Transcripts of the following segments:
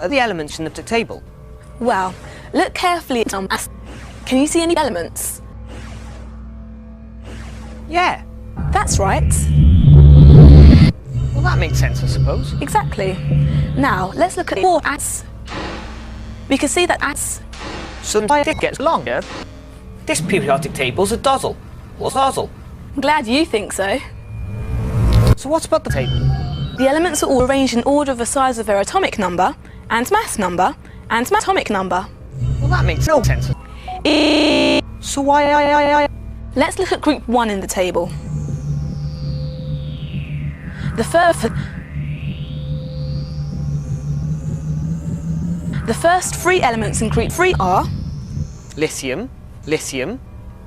are the elements in the Dic table? Well, look carefully at some. Can you see any elements? Yeah. That's right. Well, that makes sense, I suppose. Exactly. Now, let's look at 4 atoms. We can see that atoms. So the dic gets longer. This periodic table's a dozzle. What's dozzle? I'm glad you think so. So what about the table? The elements are all arranged in order of the size of their atomic number, and mass number, and atomic number. Well, that makes no sense. So why? Let's look at group 1 in the table. The first 3 elements in group 3 are Lithium, lithium,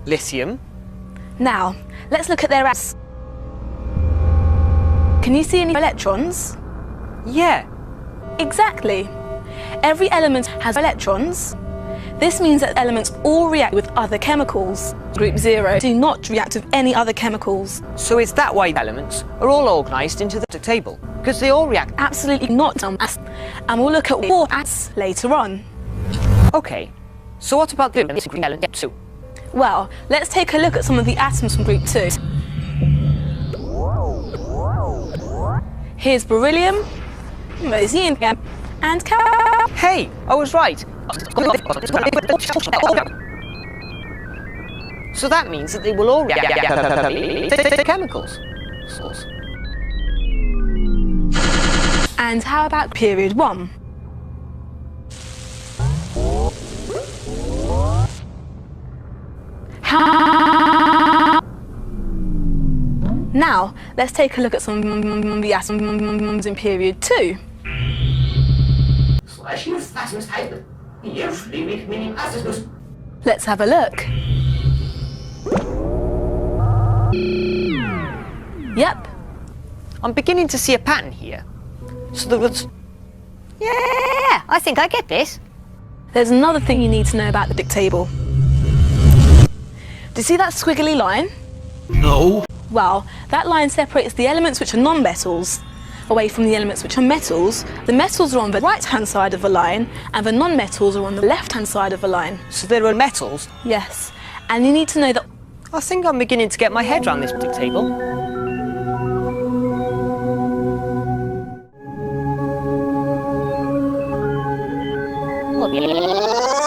lithium. Now, let's look at their atoms. Can you see any electrons? Yeah. Exactly. Every element has electrons. This means that elements all react with other chemicals. Group 0 do not react with any other chemicals. So is that why elements are all organised into the Dic table? Because they all react? Absolutely not. And we'll look at 4 atoms later on. Okay. So what about the elements in group 2? Well, let's take a look at some of the atoms from group 2. Here's beryllium, mosaic, and Hey, I was right. So that means that they will all react to chemicals. And how about period 1? Now, let's take a look at some of the atoms in period 2. Let's have a look. Yep. I'm beginning to see a pattern here. So there was... Yeah, I think I get this. There's another thing you need to know about the Dic table. Do you see that squiggly line? No. Well, that line separates the elements which are non-metals away from the elements which are metals. The metals are on the right-hand side of the line, and the non-metals are on the left-hand side of the line. So there are metals? Yes, and you need to know that... I think I'm beginning to get my head around this Dic table.